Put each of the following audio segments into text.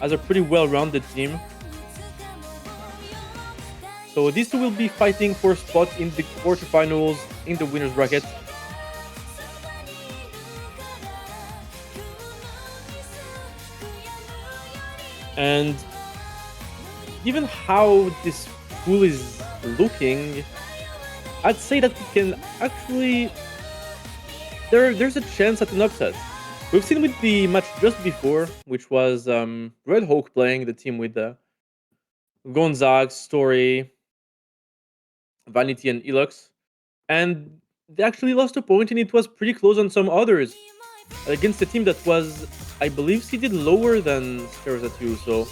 as a pretty well-rounded team. So these two will be fighting for a spot in the quarterfinals in the winners bracket. And given how this pool is looking, I'd say that we can actually there's a chance at an upset. We've seen with the match just before, which was Red Hawk playing the team with Gonzague, Story, Vanity, and Elux, and they actually lost a point, and it was pretty close on some others against a team that was, I believe, seeded lower than Stairs at You. So,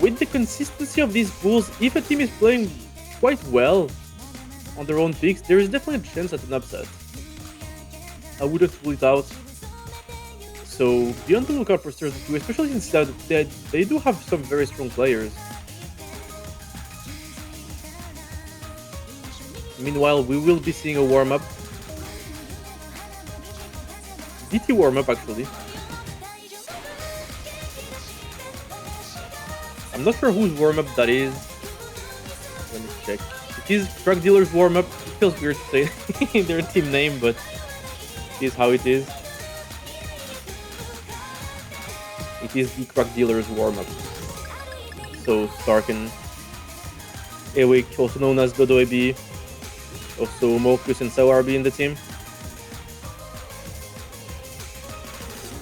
with the consistency of these pools, if a team is playing quite well on their own picks, there is definitely a chance at an upset. I wouldn't rule it out. So be on the lookout for Stairs at You, especially since they do have some very strong players. Meanwhile, we will be seeing a warm-up. DT warm-up, actually. I'm not sure whose warm-up that is. Let me check. It is Drug Dealer's warm-up. It feels weird to say their team name, but it is how it is. It is the Crack Dealer's warm-up. So Starken, Ewick, also known as Godoy B, also Mokus and Sawarbi in the team.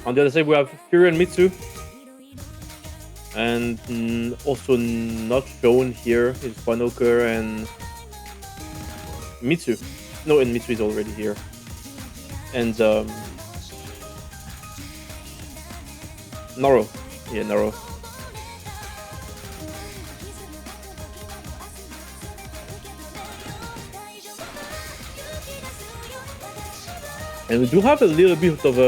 On the other side, we have Fury and Mitsu. And also not shown here is Wanoker and Mitsu. No, and Mitsu is already here. And Naro. Yeah, Naro. And we do have a little bit of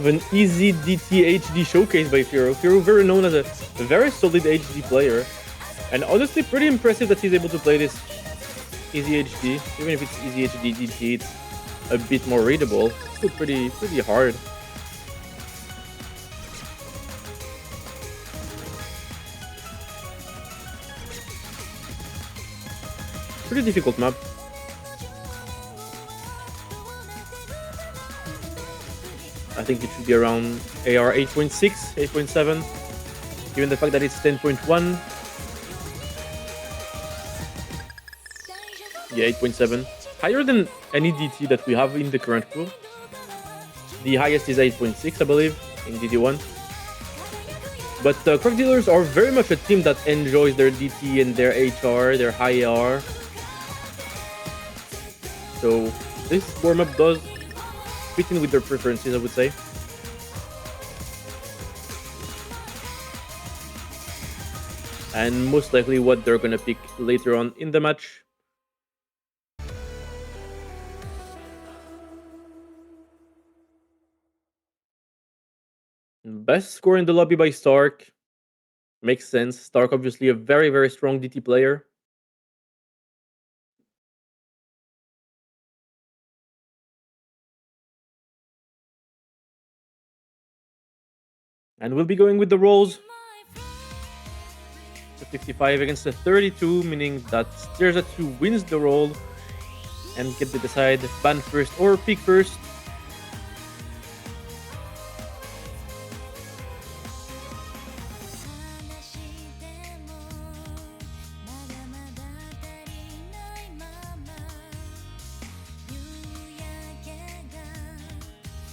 an easy DT HD showcase by Firo. Firo, very known as a very solid HD player, and honestly pretty impressive that he's able to play this easy HD. Even if it's easy HD DT, it's a bit more readable. It's still pretty hard. Pretty difficult map. I think it should be around AR 8.6, 8.7, given the fact that it's 10.1. Yeah, 8.7. Higher than any DT that we have in the current pool. The highest is 8.6, I believe, in DD1. But Crack Dealers are very much a team that enjoys their DT and their HR, their high AR. So this warm-up does fit in with their preferences, I would say. And most likely what they're gonna pick later on in the match. Best score in the lobby by Stark. Makes sense. Stark obviously a very strong DT player. And we'll be going with the rolls. It's a 55 against a 32, meaning that Stairs at 2 wins the roll and get to decide ban first or pick first.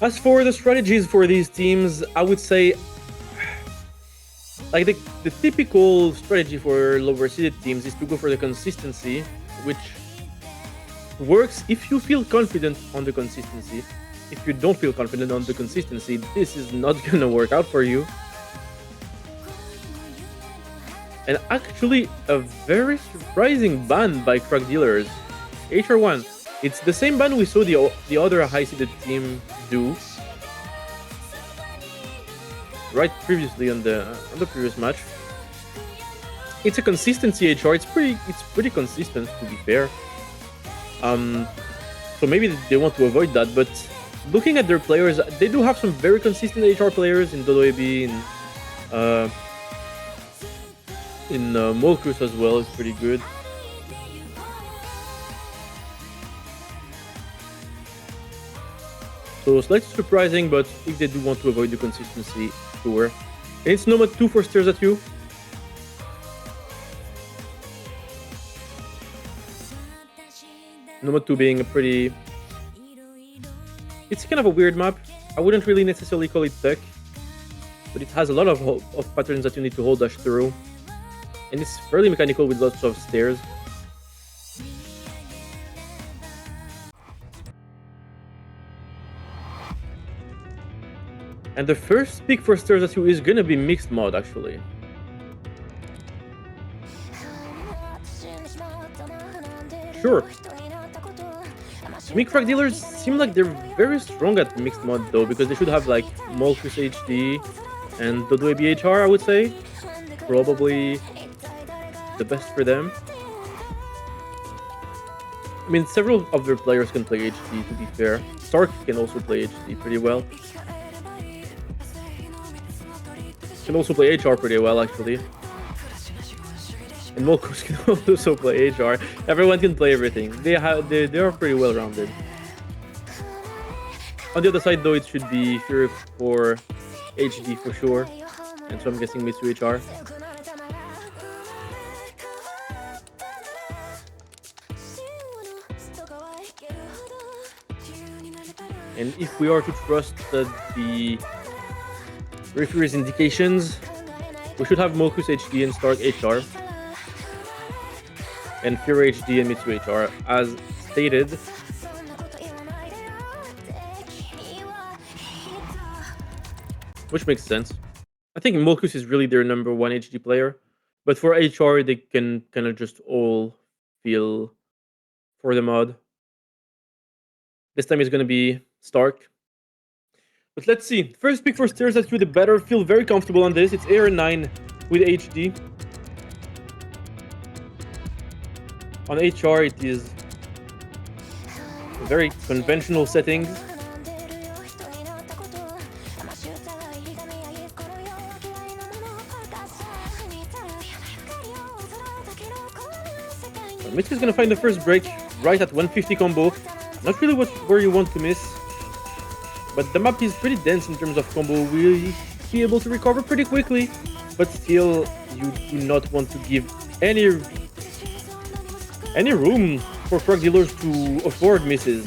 As for the strategies for these teams, I would say like the typical strategy for lower seeded teams is to go for the consistency, which works if you feel confident on the consistency. If you don't feel confident on the consistency, this is not gonna work out for you. And actually, a very surprising ban by Crack Dealers. HR1. It's the same ban we saw the other high-seeded team do right previously on the previous match. It's a consistency HR. It's pretty consistent, to be fair. So maybe they want to avoid that, but looking at their players, they do have some very consistent HR players in Dodo AB, uh, Molkus as well is pretty good. So slightly surprising, but if they do want to avoid the consistency, sure. And it's Nomad 2 for Stares at You. Nomad 2 being a pretty... It's kind of a weird map. I wouldn't really necessarily call it tech, but it has a lot of patterns that you need to hold dash through. And it's fairly mechanical with lots of stairs. And the first pick for Stares at You is gonna be mixed mod, actually. Sure. To me, crack dealers seem like they're very strong at mixed mod though, because they should have like Molkus HD and Dodo ABHR, I would say. Probably the best for them. I mean, several of their players can play HD, to be fair. Stark can also play HD pretty well. Can also play HR pretty well, actually. And Molkus can also play HR. Everyone can play everything. They are pretty well rounded. On the other side, though, it should be Fury for HD for sure, and so I'm guessing Mitsu HR. And if we are to trust the referee's indications, we should have Molkus HD and Stark HR. And Fury HD and Mitsu HR, as stated. Which makes sense. I think Molkus is really their number one HD player, but for HR, they can kind of just all feel for the mod. This time it's going to be Stark. But let's see. First pick for Stares at You, the better. Feel very comfortable on this. It's AR9 with HD. On HR, it is very conventional settings. Mitsu is going to find the first break right at 150 combo. Not really where you want to miss, but the map is pretty dense in terms of combo. Will be able to recover pretty quickly, but still, you do not want to give any room for crack dealers to afford misses.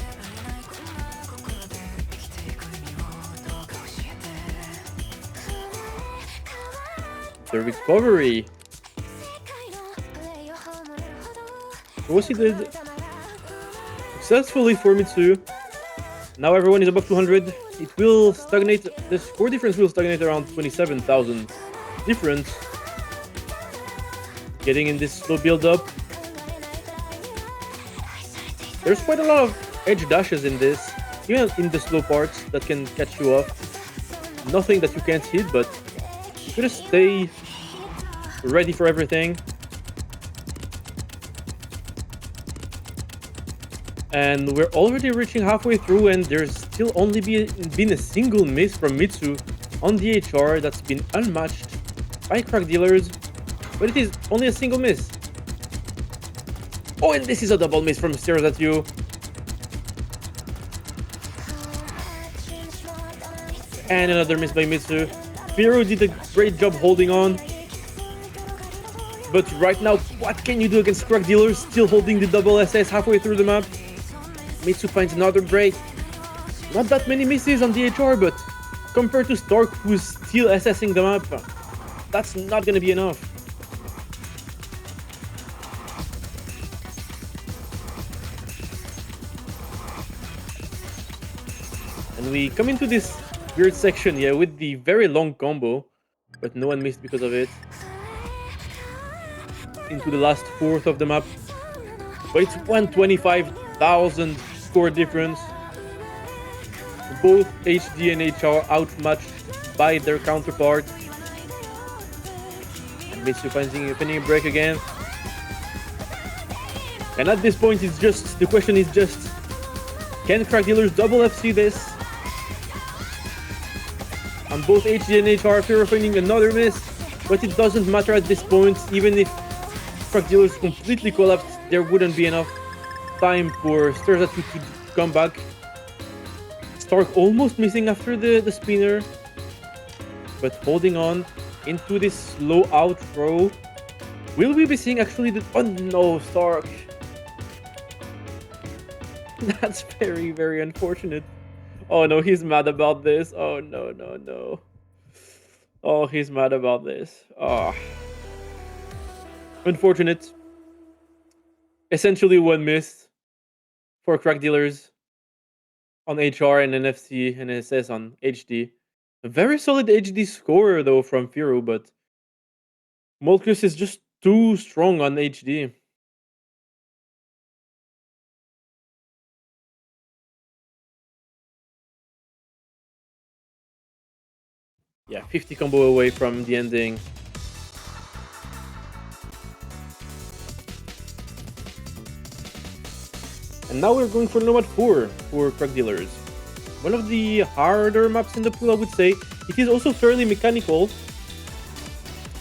The recovery. Was he did successfully for Mitsu. Now everyone is above 200. It will stagnate. The score difference will stagnate around 27,000 difference. Getting in this slow build up. There's quite a lot of edge dashes in this, even in the slow parts that can catch you off. Nothing that you can't hit, but you gotta stay ready for everything. And we're already reaching halfway through, and there's still only been a single miss from Mitsu on the HR that's been unmatched by crack dealers, but it is only a single miss. Oh, and this is a double miss from Stares at You. And another miss by Mitsu. Firo did a great job holding on. But right now, what can you do against crack dealers still holding the double SS halfway through the map? Mitsu finds another break. Not that many misses on the HR, but compared to Stark, who's still SSing the map, that's not gonna be enough. And we come into this weird section, yeah, with the very long combo, but no one missed because of it. Into the last fourth of the map. But it's 125,000 score difference. Both HD and HR outmatched by their counterpart. And Mitsu finding a break again. And at this point, it's just the question is just, can crack dealers double FC this? On both HD and HR, Firo finding another miss, but it doesn't matter at this point. Even if truck dealers completely collapsed, there wouldn't be enough time for Sturzatu to come back. Stark almost missing after the spinner, but holding on into this slow outro. Will we be seeing actually the... Oh no, Stark. That's very, very unfortunate. Oh no, he's mad about this. Oh no, no, no. Oh, he's mad about this. Oh. Unfortunate. Essentially one miss for crack dealers on HR and NFC and SS on HD. A very solid HD score though from Firu, but Molkus is just too strong on HD. Yeah, 50 combo away from the ending. And now we're going for Nomad 4 for crack dealers. One of the harder maps in the pool, I would say. It is also fairly mechanical.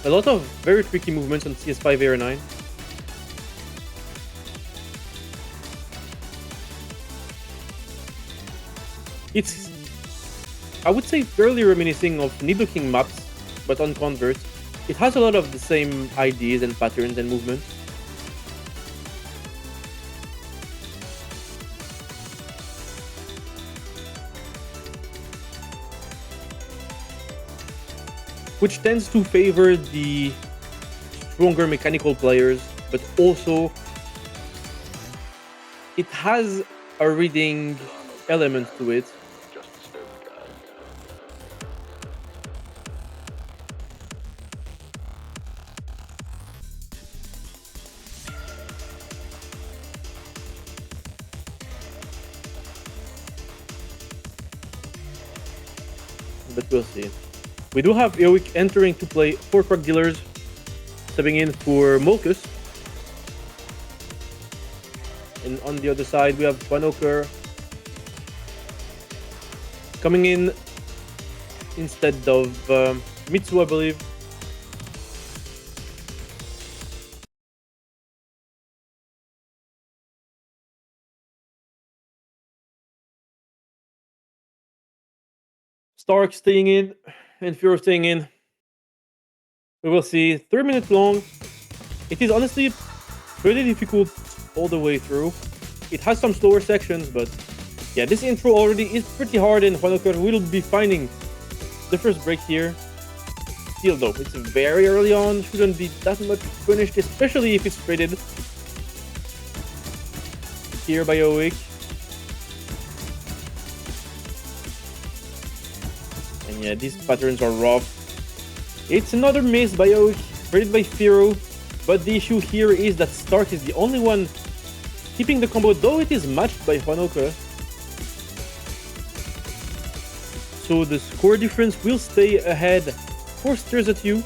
A lot of very tricky movements on CS5 Air 9. It's, I would say, fairly reminiscing of Nidoking maps, but on Convert. It has a lot of the same ideas and patterns and movements. Which tends to favor the stronger mechanical players, but also it has a reading element to it. But we'll see. We do have Eowik entering to play for crack dealers, stepping in for Molkus. And on the other side, we have Vanoker coming in instead of Mitsu, I believe. Stark staying in and Furo staying in. We will see. 3 minutes long. It is honestly pretty difficult all the way through. It has some slower sections, but yeah, this intro already is pretty hard, and Honoker will be finding the first break here. Still though, it's very early on, shouldn't be that much punished, especially if it's traded here by Eowik. And yeah, these patterns are rough. It's another miss by Eowik, traded by Firo, but the issue here is that Stark is the only one keeping the combo, though it is matched by Honoka. So the score difference will stay ahead for Sturzatu,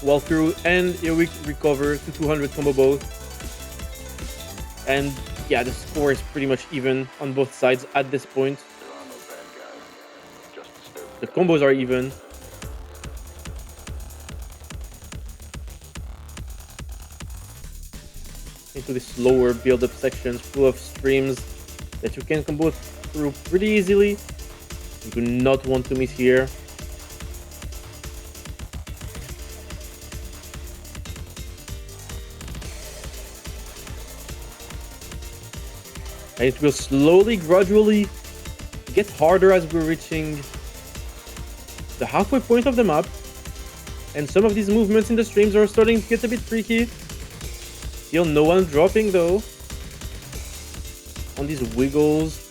while Firo and Eowik recover to 200 combo both. And yeah, the score is pretty much even on both sides at this point. The combos are even. Into the slower build-up sections full of streams that you can combo through pretty easily. You do not want to miss here. And it will slowly, gradually get harder as we're reaching the halfway point of the map. And some of these movements in the streams are starting to get a bit tricky. Still no one dropping though on these wiggles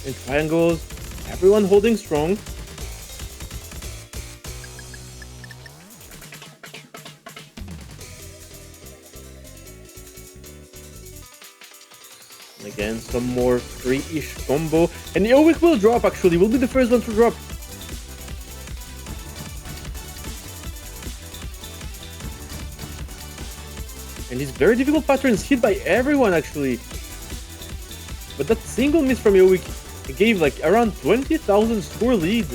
and triangles. Everyone holding strong. And again, some more free-ish combo. And Eowik will drop actually, will be the first one to drop. And these very difficult patterns hit by everyone actually. But that single miss from Eowik It gave like around 20,000 score lead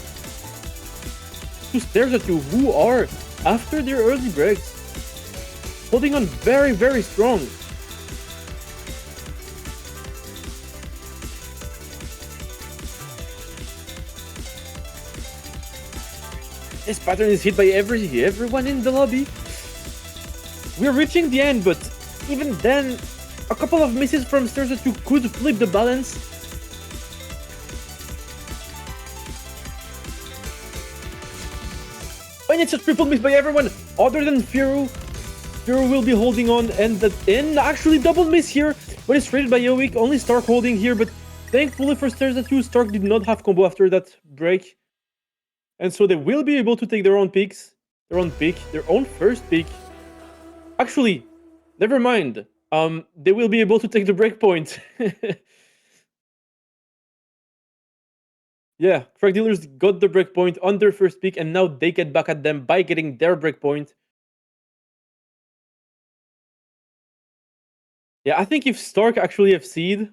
to Stairs at You, who are, after their early breaks, holding on very, very strong. This pattern is hit by everyone in the lobby. We're reaching the end, but even then, a couple of misses from Stairs at You could flip the balance. And it's a triple miss by everyone other than Firo. Firo will be holding on, and actually double miss here when it's traded by Yoik. Only Stark holding here, but thankfully for Stairs at You, Stark did not have combo after that break. And so they will be able to take their own picks, their own first pick. Actually, never mind. They will be able to take the breakpoint. Yeah, Crack Dealers got the breakpoint on their first pick, and now they get back at them by getting their breakpoint. Yeah, I think if Stark actually FC'd,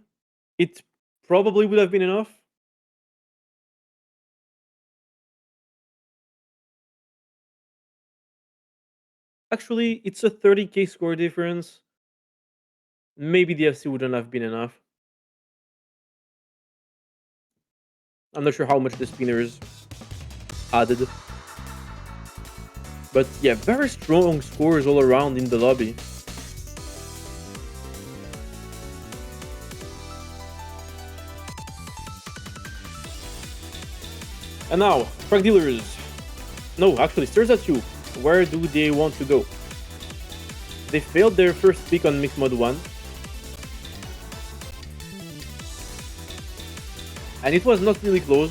it probably would have been enough. Actually, it's a 30k score difference. Maybe the FC wouldn't have been enough. I'm not sure how much the spinners added. But yeah, very strong scores all around in the lobby. And now, Crack Dealers. No, actually, Stairs at You. Where do they want to go? They failed their first pick on Mixed Mod 1. And it was not really close.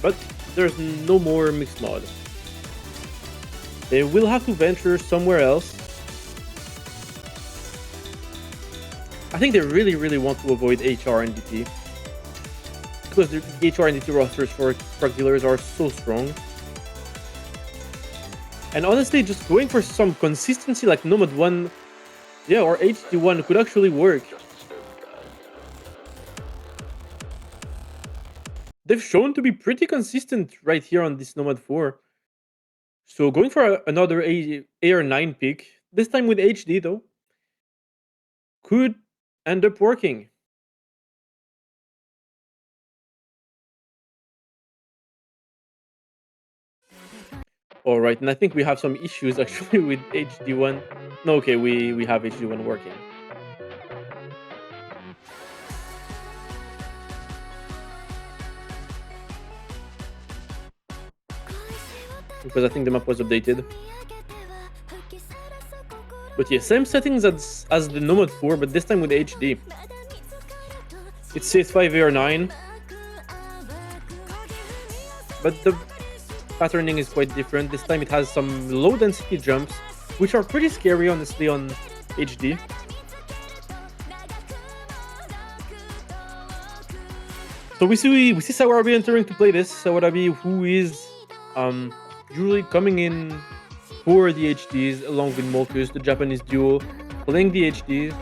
But there's no more Mixed Mod. They will have to venture somewhere else. I think they really want to avoid HR and DT. Because the HR and DT rosters for Crack Dealers are so strong. And honestly, just going for some consistency like Nomad 1, yeah, or HD1 could actually work. They've shown to be pretty consistent right here on this Nomad 4. So going for another AR9 pick, this time with HD though, could end up working. Alright, and I think we have some issues actually with HD1. No, okay, we have HD1 working. Because I think the map was updated. But yeah, same settings as the Nomad 4, but this time with HD. It's CS5 AR9. But the patterning is quite different. This time it has some low density jumps, which are pretty scary honestly on HD. So we see Sawarabi entering to play this. Sawarabi, who is usually coming in for the HDs along with Molkus, the Japanese duo, playing the HDs.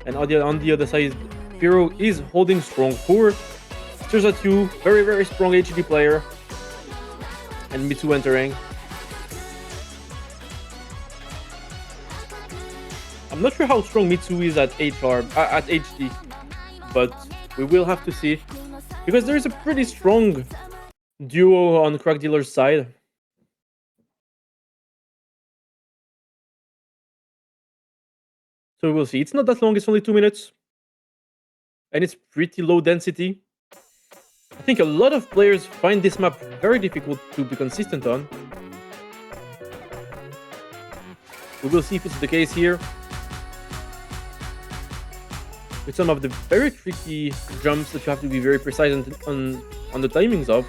And on the other side, Firo is holding strong for Stairs at You, very strong HD player. And Mitsu entering. I'm not sure how strong Mitsu is at HD, but we will have to see, because there is a pretty strong duo on Crack Dealer's side. So we'll see. It's not that long, it's only 2 minutes. And it's pretty low density. I think a lot of players find this map very difficult to be consistent on. We will see if it's the case here. With some of the very tricky jumps that you have to be very precise on the timings of.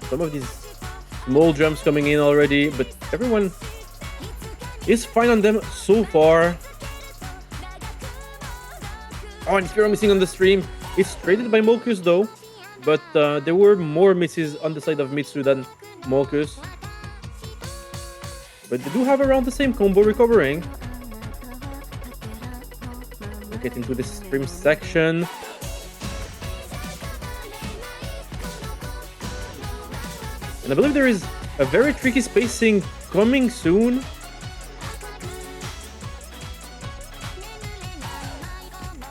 Some of these small jumps coming in already, but everyone is fine on them so far. Oh, and Firo missing on the stream. It's traded by Molkus though. but there were more misses on the side of Mitsu than Molkus. But they do have around the same combo recovering. We'll get into the stream section. And I believe there is a very tricky spacing coming soon.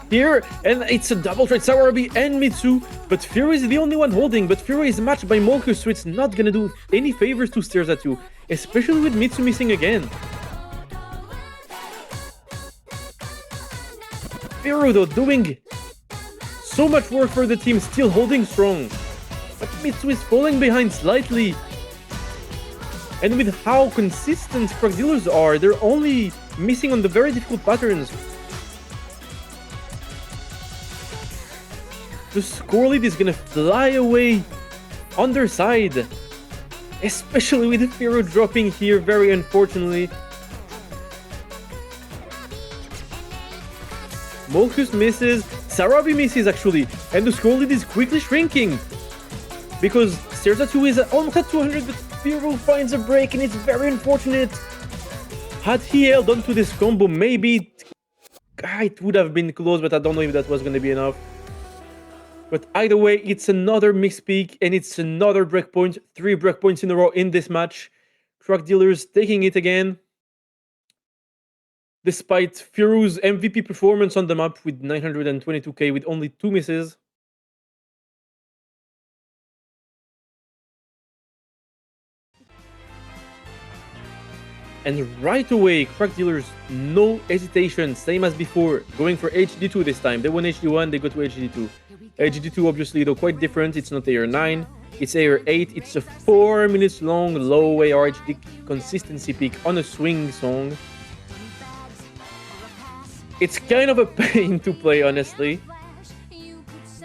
Here, and it's a double threat, Sawarabi and Mitsu, but Firo is the only one holding, but Firo is matched by Molkus, so it's not gonna do any favors to Stairs at you, especially with Mitsu missing again. Firo though doing so much work for the team, still holding strong, but Mitsu is falling behind slightly. And with how consistent frag dealers are, they're only missing on the very difficult patterns. The score lead is gonna fly away on their side, especially with Firo dropping here very unfortunately. Molkus misses, Sarabi misses actually, and the score lead is quickly shrinking because Sterzatu is almost at 200, but Firo finds a break and it's very unfortunate. Had he held on to this combo, maybe it would have been close, but I don't know if that was gonna be enough. But either way, it's another mixed peak and it's another breakpoint. 3 breakpoints in a row in this match. Truck dealers taking it again. Despite Firo's MVP performance on the map with 922k with only 2 misses. And right away, Crack Dealers, no hesitation, same as before, going for HD2 this time. They won HD1, they go to HD2. HD2 obviously though quite different, it's not AR 9, it's AR 8, it's a 4 minutes long low AR HD consistency peak on a swing song. It's kind of a pain to play honestly.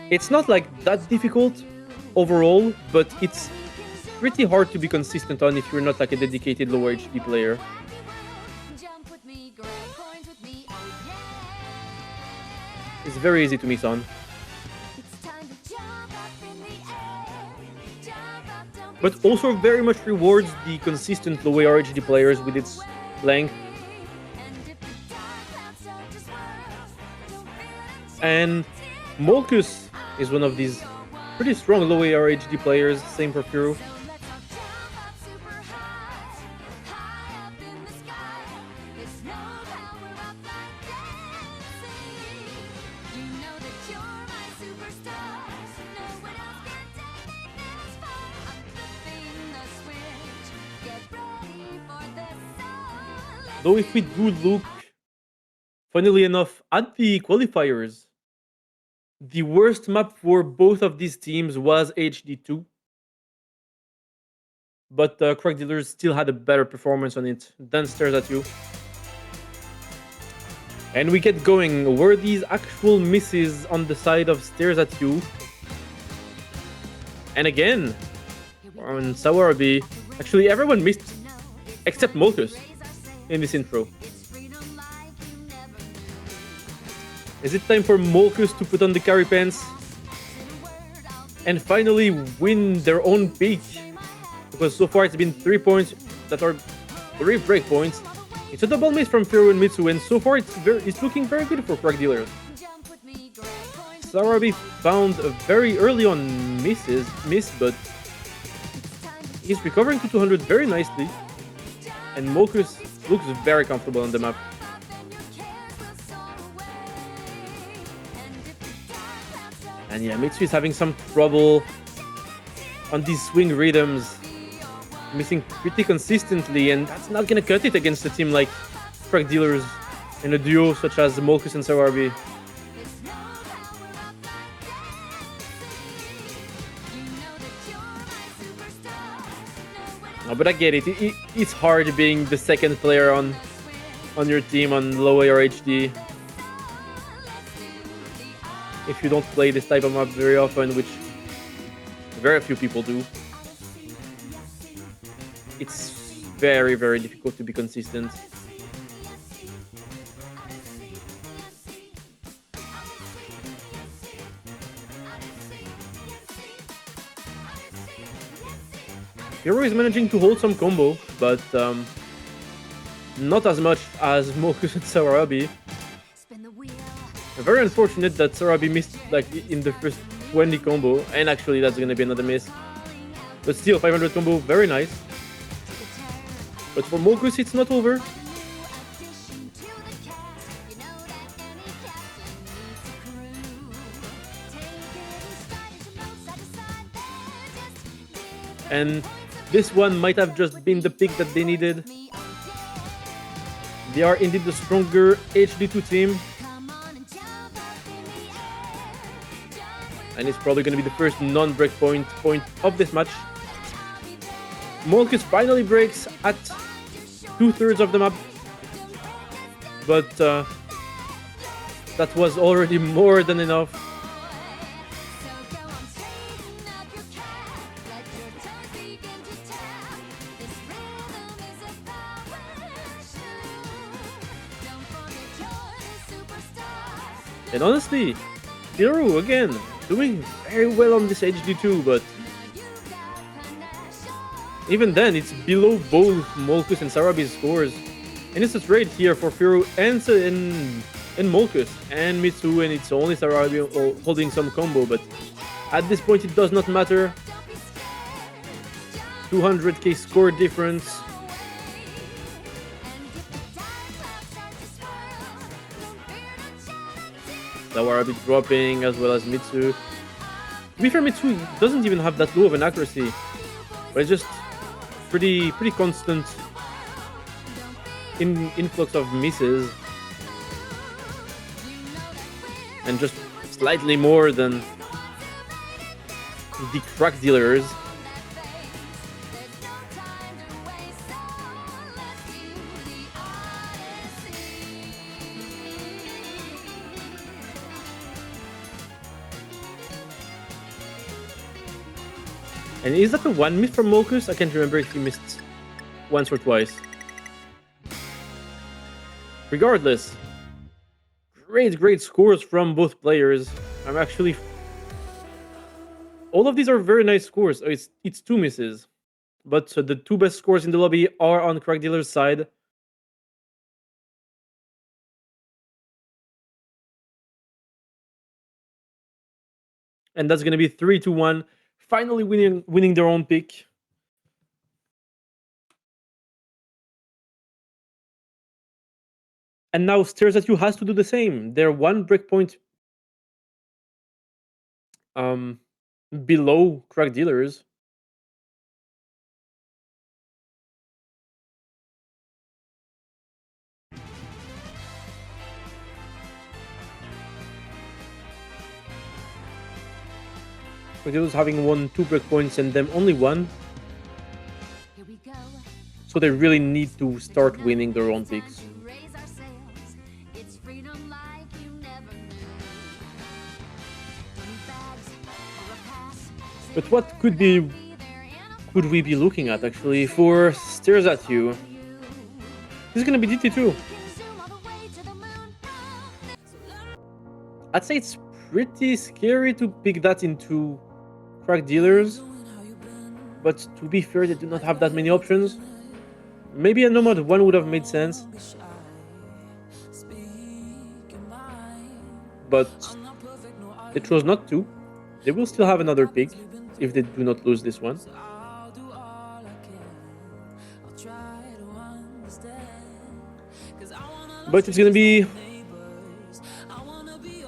It's not like that difficult overall, but it's pretty hard to be consistent on if you're not like a dedicated lower HD player. It's very easy to miss on. But also very much rewards the consistent low AR HD players with its length. And Molkus is one of these pretty strong low AR HD players, same for Firo. Though if we do look, funnily enough, at the qualifiers, the worst map for both of these teams was HD2. But Crack Dealers still had a better performance on it than Stairs at You. And we get going. Were these actual misses on the side of Stairs at You? And again, on Sawarabi, actually everyone missed except Molkus in this intro. Is it time for Molkus to put on the carry pants and finally win their own peak? Because so far it's been 3 points that are 3 break points. It's a double miss from Firo and Mitsu, and so far it's looking very good for Crack Dealers. Sarabi found a very early on miss, but he's recovering to 200 very nicely, and Molkus looks very comfortable on the map. And yeah, Mitsu is having some trouble on these swing rhythms, missing pretty consistently, and that's not gonna cut it against a team like Crack Dealers and a duo such as Molkus and Sawarabi. No, but I get it. It's hard being the second player on your team on low AR HD. If you don't play this type of map very often, which very few people do, it's very, very difficult to be consistent. Hero is managing to hold some combo, but not as much as Mokus and Sarabi. Very unfortunate that Sarabi missed like in the first 20 combo, and actually that's gonna be another miss. But still, 500 combo, very nice. But for Mokus, it's not over. And this one might have just been the pick that they needed. They are indeed the stronger HD2 team. And it's probably going to be the first non-breakpoint point of this match. Molkus finally breaks at 2/3 of the map. But that was already more than enough. And honestly, Hero again doing very well on this HD2, but even then it's below both Molkus and Sarabi's scores. And it's a trade here for Firu and Molkus and Mitsu, and it's only Sarabi holding some combo, but at this point it does not matter. 200k score difference. Sarabi dropping as well as Mitsu. To be fair, Mitsu doesn't even have that low of an accuracy, but it's just pretty constant influx of misses, and just slightly more than the crack dealers. And is that the one miss from Molkus? I can't remember if he missed once or twice. Regardless, great scores from both players. I'm actually... All of these are very nice scores. Oh, it's 2 misses. But the 2 best scores in the lobby are on Crack Dealer's side. And that's going to be 3-1. Finally winning their own pick. And now Stares at You has to do the same. They're 1 breakpoint below Crack Dealers. Crack Dealers having won 2 breakpoints and them only 1. So they really need to start winning their own picks. But what could we be looking at actually for Stares at You? This is gonna be DT2. I'd say it's pretty scary to pick that into Crack Dealers, but to be fair, they do not have that many options. Maybe a Nomad 1 would have made sense, but they chose not to. They will still have another pick if they do not lose this one. But it's gonna be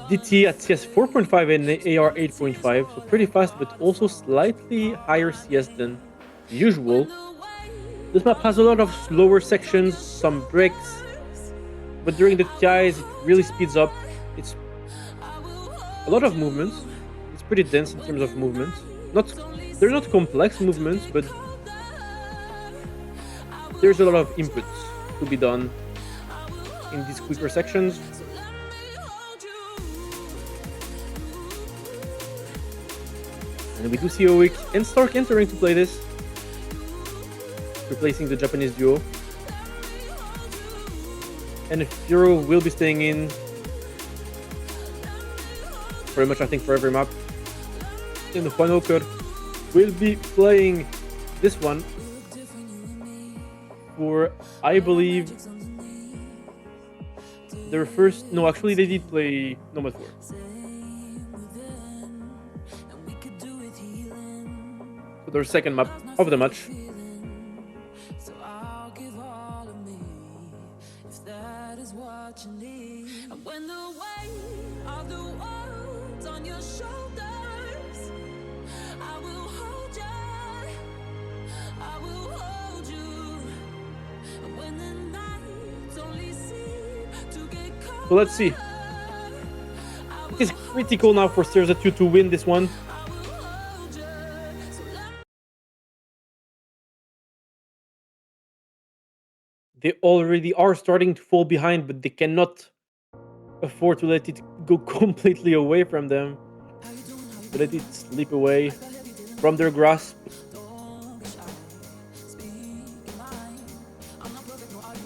DT at CS 4.5 and AR 8.5, so pretty fast, but also slightly higher CS than usual. This map has a lot of slower sections, some breaks, but during the TIs it really speeds up. It's a lot of movements. It's pretty dense in terms of movements. They're not complex movements, but there's a lot of inputs to be done in these quicker sections. And we do see Oik and Stark entering to play this, replacing the Japanese duo. And Furo will be staying in pretty much, I think, for every map. And Juan Oker will be playing this one for, I believe, their first. No, actually, they did play Nomad 4. So their second map of the match. So let's see. It is critical now for Stairs 2 to win this one. They already are starting to fall behind, but they cannot afford to let it go completely away from them. To let it slip away from their grasp.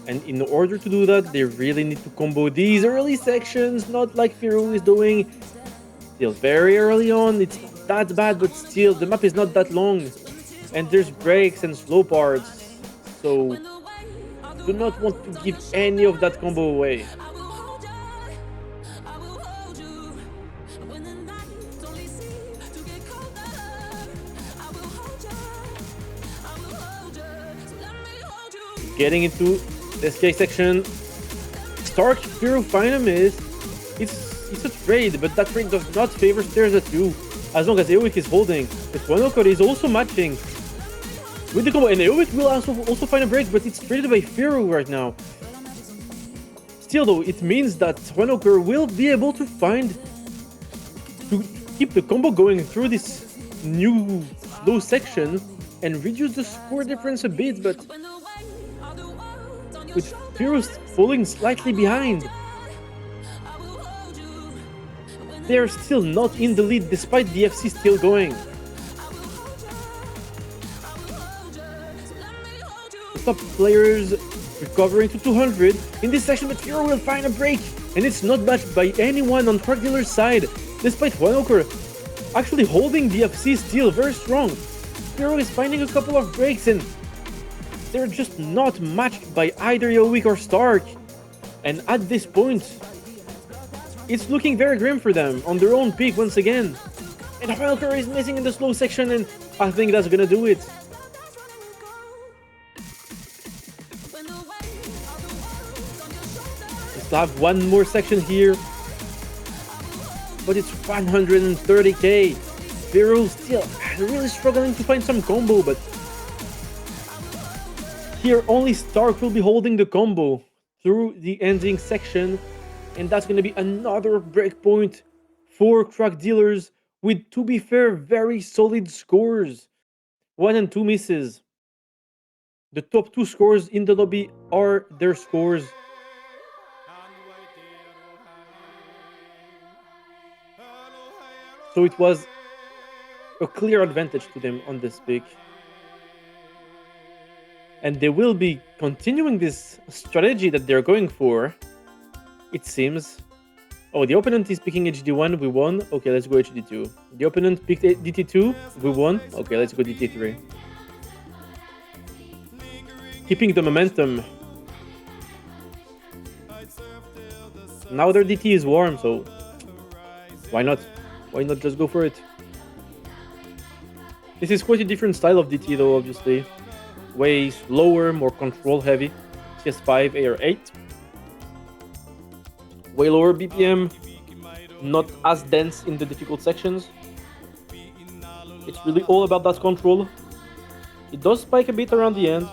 And in order to do that, they really need to combo these early sections, not like Firu is doing. Still very early on, it's not that bad, but still, the map is not that long. And there's breaks and slow parts, so do not want to give any of that combo away. Getting into the SK section, Stark Hero Finum it's a trade, but that trade does not favor Stairs at 2, as long as Eowik is holding. But Wanokor is also matching with the combo, and Eowik will also find a break, but it's traded by Firu right now. Still though, it means that Wanokor will be able to keep the combo going through this new slow section and reduce the score difference a bit, but with Firu falling slightly behind, they are still not in the lead despite the FC still going. The top players recovering to 200 in this section, but Firu will find a break, and it's not matched by anyone on Truck Dealer's side, despite Wanokor actually holding the FC still very strong. Firu is finding a couple of breaks, and they're just not matched by either Eowik or Stark. And at this point, it's looking very grim for them on their own peak once again. And Wanokor is missing in the slow section, and I think that's gonna do it. We still have one more section here, but it's 130k. Firu still really struggling to find some combo, but here only Stark will be holding the combo through the ending section, and that's going to be another breakpoint for Truck Dealers with, to be fair, very solid scores. 1 and 2 misses. The top 2 scores in the lobby are their scores. So it was a clear advantage to them on this pick. And they will be continuing this strategy that they're going for, it seems. Oh, the opponent is picking HD1, we won. Okay, let's go HD2. The opponent picked DT2, we won. Okay, let's go DT3. Keeping the momentum. Now their DT is warm, so why not? Why not just go for it? This is quite a different style of DT though, obviously. Way slower, more control heavy. CS5, AR8. Way lower BPM. Not as dense in the difficult sections. It's really all about that control. It does spike a bit around the end.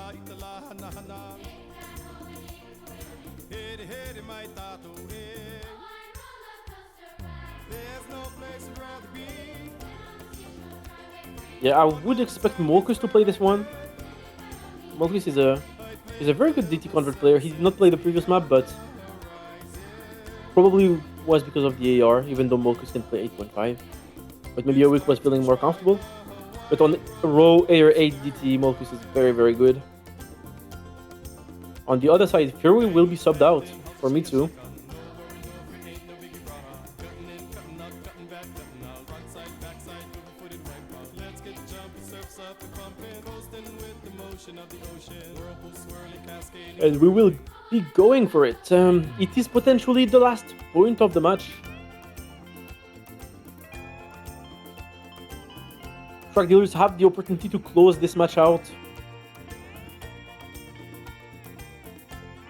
Yeah, I would expect Molkus to play this one. Molkus is a very good DT convert player. He did not play the previous map, but probably was because of the AR, even though Molkus can play 8.5. But maybe Eowik was feeling more comfortable. But on raw AR8 DT, Molkus is very, very good. On the other side, Fury will be subbed out for me too. And we will be going for it. It is potentially the last point of the match. Track dealers have the opportunity to close this match out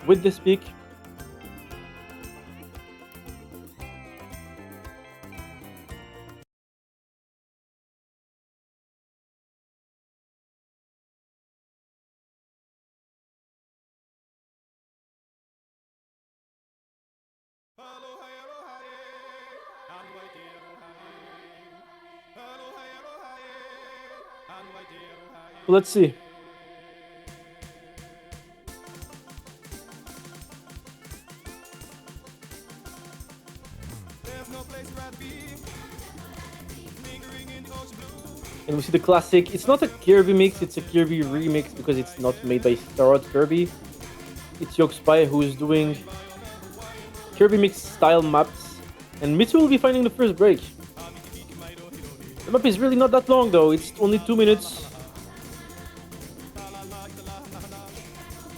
with this pick. Let's see. And we see the classic. It's not a Kirby mix, it's a Kirby remix because it's not made by Starrod Kirby. It's Spy who is doing Kirby mix style maps. And Mitsu will be finding the first break. The map is really not that long though, it's only 2 minutes.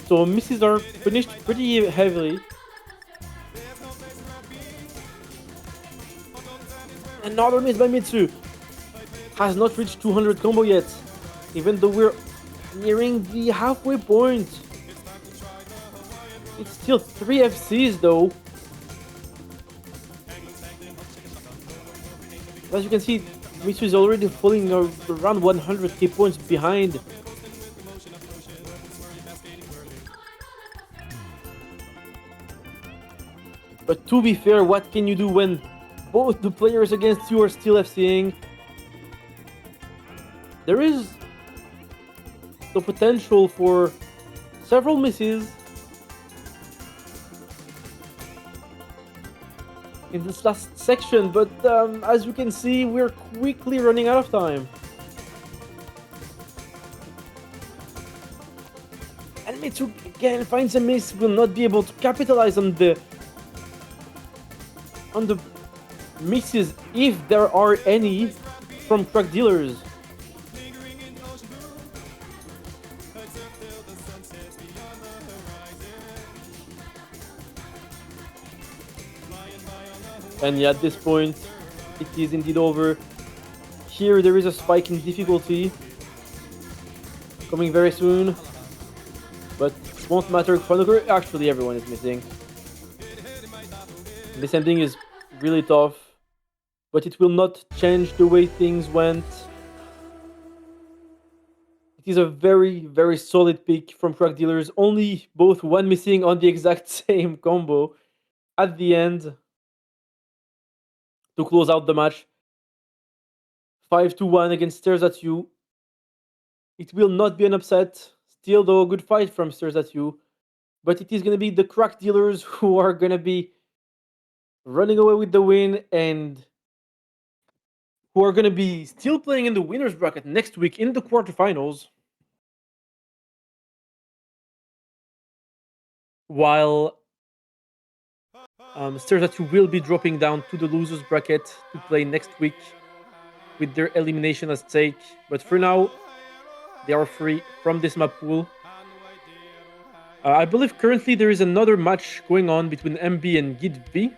So misses are finished pretty heavily. Another miss by Mitsu. Has not reached 200 combo yet, even though we're nearing the halfway point. It's still 3 FCs though. As you can see, Mitsu is already falling around 100k points behind. But to be fair, what can you do when both the players against you are still FCing? There is the potential for several misses in this last section, but as you can see, we're quickly running out of time. And Mitsu again finds a miss, will not be able to capitalize on the misses if there are any from track dealers. And yeah, at this point, it is indeed over. Here there is a spike in difficulty coming very soon, but it won't matter. Actually, everyone is missing. This ending is really tough, but it will not change the way things went. It is a very, very solid pick from track dealers. Only both one missing on the exact same combo at the end to close out the match. 5-1 against Stares at You. It will not be an upset. Still, though, a good fight from Stares at You. But it is going to be the crack dealers who are going to be running away with the win and who are going to be still playing in the winner's bracket next week in the quarterfinals. While Stares at You will be dropping down to the loser's bracket to play next week with their elimination at stake. But for now, they are free from this map pool. I believe currently there is another match going on between MB and Gid V.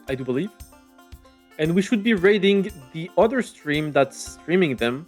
I do believe. And we should be raiding the other stream that's streaming them.